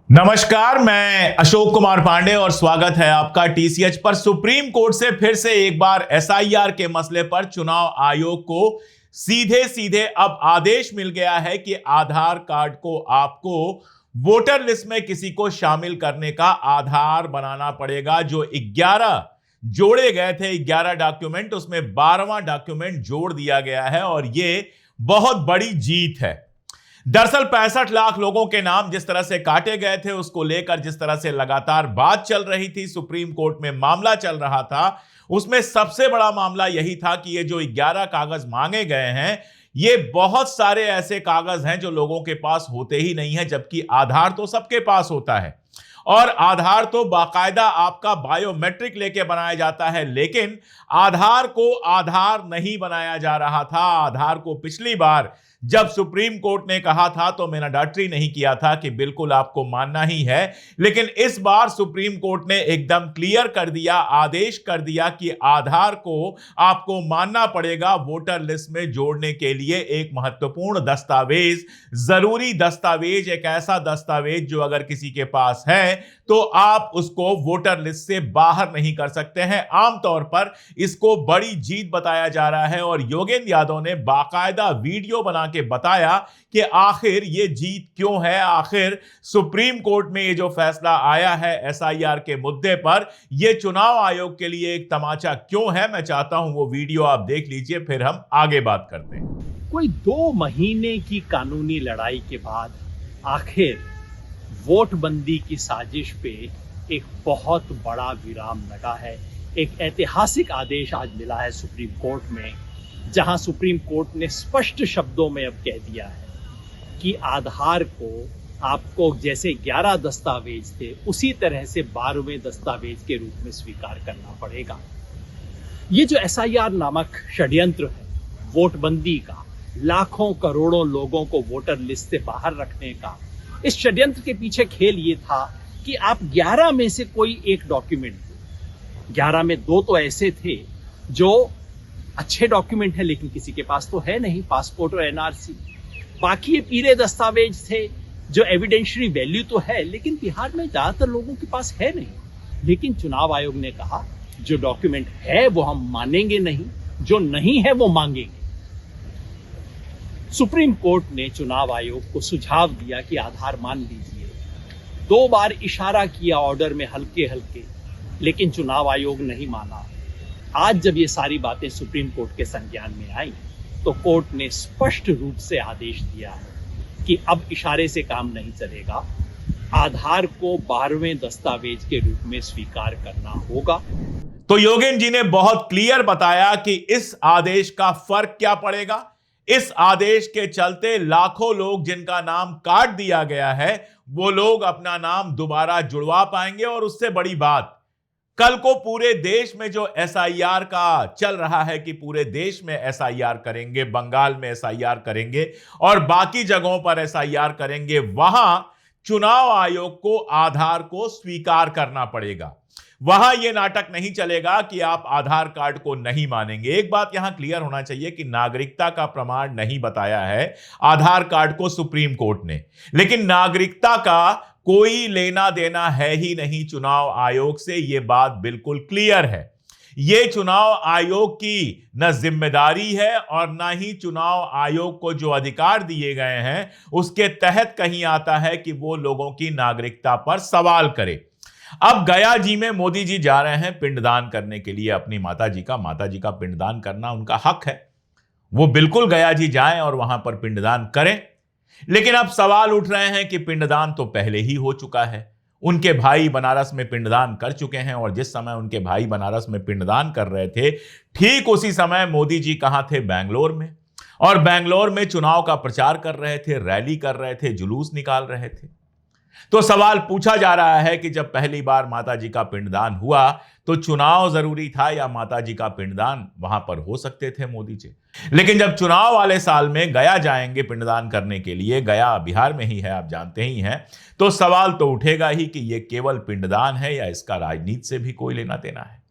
नमस्कार, मैं अशोक कुमार पांडे और स्वागत है आपका टीसीएच पर। सुप्रीम कोर्ट से फिर से एक बार एसआईआर के मसले पर चुनाव आयोग को सीधे सीधे अब आदेश मिल गया है कि आधार कार्ड को आपको वोटर लिस्ट में किसी को शामिल करने का आधार बनाना पड़ेगा। जो 11 जोड़े गए थे, 11 डॉक्यूमेंट, उसमें 12वां डॉक्यूमेंट जोड़ दिया गया है और यह बहुत बड़ी जीत है। दरअसल 65 लाख लोगों के नाम जिस तरह से काटे गए थे, उसको लेकर जिस तरह से लगातार बात चल रही थी, सुप्रीम कोर्ट में मामला चल रहा था, उसमें सबसे बड़ा मामला यही था कि ये जो 11 कागज मांगे गए हैं, ये बहुत सारे ऐसे कागज हैं जो लोगों के पास होते ही नहीं है, जबकि आधार तो सबके पास होता है और आधार तो बाकायदा आपका बायोमेट्रिक लेके बनाया जाता है। लेकिन आधार को आधार नहीं बनाया जा रहा था। आधार को पिछली बार जब सुप्रीम कोर्ट ने कहा था तो मैंडेटरी नहीं किया था कि बिल्कुल आपको मानना ही है, लेकिन इस बार सुप्रीम कोर्ट ने एकदम क्लियर कर दिया, आदेश कर दिया कि आधार को आपको मानना पड़ेगा वोटर लिस्ट में जोड़ने के लिए। एक महत्वपूर्ण दस्तावेज, जरूरी दस्तावेज, एक ऐसा दस्तावेज जो अगर किसी के पास है तो आप उसको वोटर लिस्ट से बाहर नहीं कर सकते हैं। आमतौर पर इसको बड़ी जीत बताया जा रहा है और योगेंद्र यादव ने बाकायदा वीडियो बना के बताया कि आखिर ये जीत क्यों है, आखिर सुप्रीम कोर्ट में ये जो फैसला आया है एसआईआर के मुद्दे पर, ये चुनाव आयोग के लिए एक तमाचा क्यों है। मैं चाहता हूं वो वीडियो आप देख लीजिए, फिर हम आगे बात करते हैं। कोई 2 महीने की कानूनी लड़ाई के बाद आखिर वोटबंदी की साजिश पे एक बहुत बड़ा विराम लगा है। एक ऐतिहासिक आदेश आज मिला है सुप्रीम कोर्ट में, जहां सुप्रीम कोर्ट ने स्पष्ट शब्दों में अब कह दिया है कि आधार को आपको जैसे 11 दस्तावेज थे उसी तरह से 12वें दस्तावेज के रूप में स्वीकार करना पड़ेगा। ये जो एसआईआर नामक षड्यंत्र है वोटबंदी का, लाखों करोड़ों लोगों को वोटर लिस्ट से बाहर रखने का, इस षड्यंत्र के पीछे खेल ये था कि आप 11 में से कोई एक डॉक्यूमेंट, 11 में 2 तो ऐसे थे जो अच्छे डॉक्यूमेंट है लेकिन किसी के पास तो है नहीं, पासपोर्ट और एनआरसी। बाकी ये पीले दस्तावेज थे जो एविडेंशियरी वैल्यू तो है लेकिन बिहार में ज्यादातर लोगों के पास है नहीं। लेकिन चुनाव आयोग ने कहा जो डॉक्यूमेंट है वो हम मानेंगे नहीं, जो नहीं है वो मांगेंगे। सुप्रीम कोर्ट ने चुनाव आयोग को सुझाव दिया कि आधार मान लीजिए। 2 बार इशारा किया ऑर्डर में हल्के हल्के, लेकिन चुनाव आयोग नहीं माना। आज जब ये सारी बातें सुप्रीम कोर्ट के संज्ञान में आई तो कोर्ट ने स्पष्ट रूप से आदेश दिया है कि अब इशारे से काम नहीं चलेगा, आधार को 12वें दस्तावेज के रूप में स्वीकार करना होगा। तो योगेंद्र जी ने बहुत क्लियर बताया कि इस आदेश का फर्क क्या पड़ेगा। इस आदेश के चलते लाखों लोग जिनका नाम काट दिया गया है वो लोग अपना नाम दोबारा जुड़वा पाएंगे। और उससे बड़ी बात, कल को पूरे देश में जो एसआईआर का चल रहा है कि पूरे देश में एसआईआर करेंगे, बंगाल में एसआईआर करेंगे और बाकी जगहों पर एसआईआर करेंगे, वहां चुनाव आयोग को आधार को स्वीकार करना पड़ेगा। वहां यह नाटक नहीं चलेगा कि आप आधार कार्ड को नहीं मानेंगे। एक बात यहां क्लियर होना चाहिए कि नागरिकता का प्रमाण नहीं बताया है आधार कार्ड को सुप्रीम कोर्ट ने, लेकिन नागरिकता का कोई लेना देना है ही नहीं चुनाव आयोग से। यह बात बिल्कुल क्लियर है। यह चुनाव आयोग की न जिम्मेदारी है और न ही चुनाव आयोग को जो अधिकार दिए गए हैं उसके तहत कहीं आता है कि वो लोगों की नागरिकता पर सवाल करे। अब गया जी में मोदी जी जा रहे हैं पिंडदान करने के लिए अपनी माता जी का पिंडदान करना उनका हक है। वो बिल्कुल गया जी जाएं और वहां पर पिंडदान करें। लेकिन अब सवाल उठ रहे हैं कि पिंडदान तो पहले ही हो चुका है। उनके भाई बनारस में पिंडदान कर चुके हैं और जिस समय उनके भाई बनारस में पिंडदान कर रहे थे, ठीक उसी समय मोदी जी कहां थे? बेंगलोर में। और बेंगलोर में चुनाव का प्रचार कर रहे थे, रैली कर रहे थे, जुलूस निकाल रहे थे। तो सवाल पूछा जा रहा है कि जब पहली बार माता जी का पिंडदान हुआ तो चुनाव जरूरी था या माता जी का पिंडदान वहां पर हो सकते थे मोदी जी? लेकिन जब चुनाव वाले साल में गया जाएंगे पिंडदान करने के लिए, गया बिहार में ही है, आप जानते ही हैं, तो सवाल तो उठेगा ही कि यह केवल पिंडदान है या इसका राजनीति से भी कोई लेना देना है।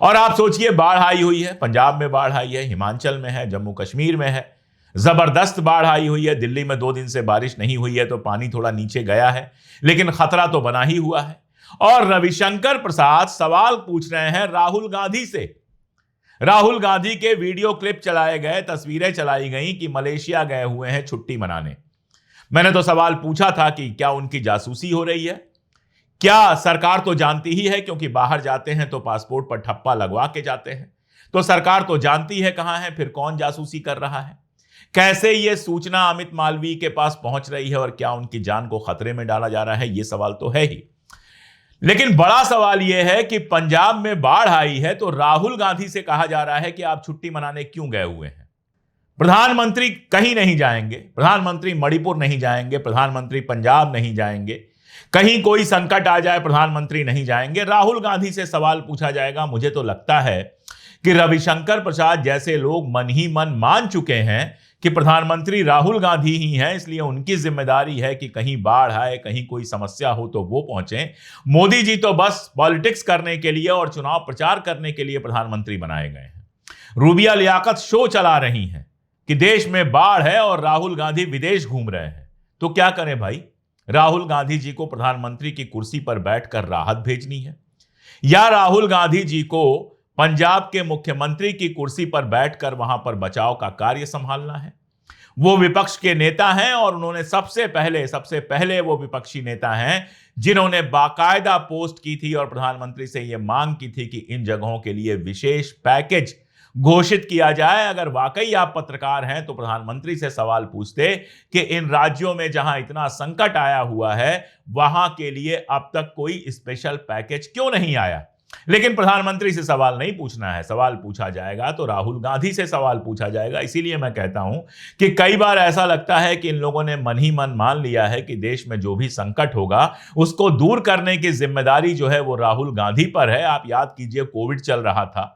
और आप सोचिए, बाढ़ आई हुई है, पंजाब में बाढ़ आई है, हिमाचल में है, जम्मू कश्मीर में है, जबरदस्त बाढ़ आई हुई है। दिल्ली में 2 दिन से बारिश नहीं हुई है तो पानी थोड़ा नीचे गया है, लेकिन खतरा तो बना ही हुआ है। और रविशंकर प्रसाद सवाल पूछ रहे हैं राहुल गांधी से। राहुल गांधी के वीडियो क्लिप चलाए गए, तस्वीरें चलाई गई कि मलेशिया गए हुए हैं छुट्टी मनाने। मैंने तो सवाल पूछा था कि क्या उनकी जासूसी हो रही है? क्या सरकार तो जानती ही है, क्योंकि बाहर जाते हैं तो पासपोर्ट पर ठप्पा लगवा के जाते हैं, तो सरकार तो जानती है कहां है, फिर कौन जासूसी कर रहा है? कैसे यह सूचना अमित मालवीय के पास पहुंच रही है और क्या उनकी जान को खतरे में डाला जा रहा है? यह सवाल तो है ही। लेकिन बड़ा सवाल यह है कि पंजाब में बाढ़ आई है तो राहुल गांधी से कहा जा रहा है कि आप छुट्टी मनाने क्यों गए हुए हैं? प्रधानमंत्री कहीं नहीं जाएंगे, प्रधानमंत्री मणिपुर नहीं जाएंगे, प्रधानमंत्री पंजाब नहीं जाएंगे, कहीं कोई संकट आ जाए प्रधानमंत्री नहीं जाएंगे, राहुल गांधी से सवाल पूछा जाएगा। मुझे तो लगता है कि रविशंकर प्रसाद जैसे लोग मन ही मन मान चुके हैं कि प्रधानमंत्री राहुल गांधी ही हैं, इसलिए उनकी जिम्मेदारी है कि कहीं बाढ़ आए, कहीं कोई समस्या हो तो वो पहुंचे। मोदी जी तो बस पॉलिटिक्स करने के लिए और चुनाव प्रचार करने के लिए प्रधानमंत्री बनाए गए हैं। रूबिया लियाकत शो चला रही हैं कि देश में बाढ़ है और राहुल गांधी विदेश घूम रहे हैं। तो क्या करें भाई? राहुल गांधी जी को प्रधानमंत्री की कुर्सी पर बैठकर राहत भेजनी है, या राहुल गांधी जी को पंजाब के मुख्यमंत्री की कुर्सी पर बैठकर वहां पर बचाव का कार्य संभालना है? वो विपक्ष के नेता हैं और उन्होंने सबसे पहले वो विपक्षी नेता हैं जिन्होंने बाकायदा पोस्ट की थी और प्रधानमंत्री से यह मांग की थी कि इन जगहों के लिए विशेष पैकेज घोषित किया जाए। अगर वाकई आप पत्रकार हैं तो प्रधानमंत्री से सवाल पूछते कि इन राज्यों में जहां इतना संकट आया हुआ है वहां के लिए अब तक कोई स्पेशल पैकेज क्यों नहीं आया? लेकिन प्रधानमंत्री से सवाल नहीं पूछना है। सवाल पूछा जाएगा तो राहुल गांधी से सवाल पूछा जाएगा। इसीलिए मैं कहता हूं कि कई बार ऐसा लगता है कि इन लोगों ने मन ही मन मान लिया है कि देश में जो भी संकट होगा उसको दूर करने की जिम्मेदारी जो है वो राहुल गांधी पर है। आप याद कीजिए, कोविड चल रहा था,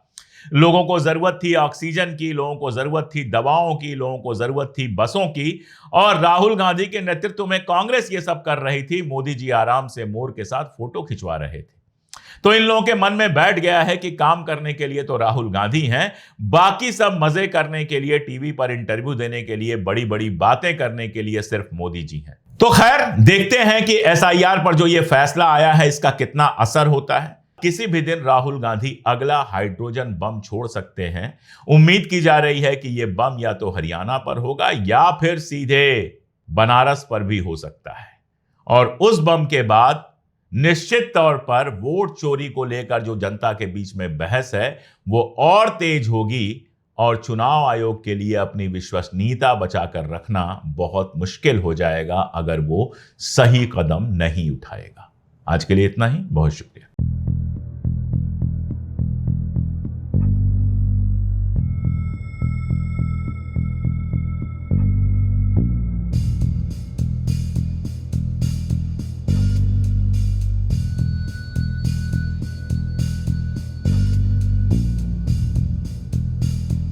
लोगों को जरूरत थी ऑक्सीजन की, लोगों को जरूरत थी दवाओं की, लोगों को जरूरत थी बसों की, और राहुल गांधी के नेतृत्व में कांग्रेस ये सब कर रही थी। मोदी जी आराम से मोर के साथ फोटो खिंचवा रहे थे। तो इन लोगों के मन में बैठ गया है कि काम करने के लिए तो राहुल गांधी हैं, बाकी सब मजे करने के लिए, टीवी पर इंटरव्यू देने के लिए, बड़ी बड़ी बातें करने के लिए सिर्फ मोदी जी हैं। तो खैर, देखते हैं कि एसआईआर पर जो ये फैसला आया है इसका कितना असर होता है। किसी भी दिन राहुल गांधी अगला हाइड्रोजन बम छोड़ सकते हैं। उम्मीद की जा रही है कि यह बम या तो हरियाणा पर होगा या फिर सीधे बनारस पर भी हो सकता है। और उस बम के बाद निश्चित तौर पर वोट चोरी को लेकर जो जनता के बीच में बहस है वो और तेज होगी और चुनाव आयोग के लिए अपनी विश्वसनीयता बचाकर रखना बहुत मुश्किल हो जाएगा अगर वो सही कदम नहीं उठाएगा। आज के लिए इतना ही, बहुत शुक्रिया।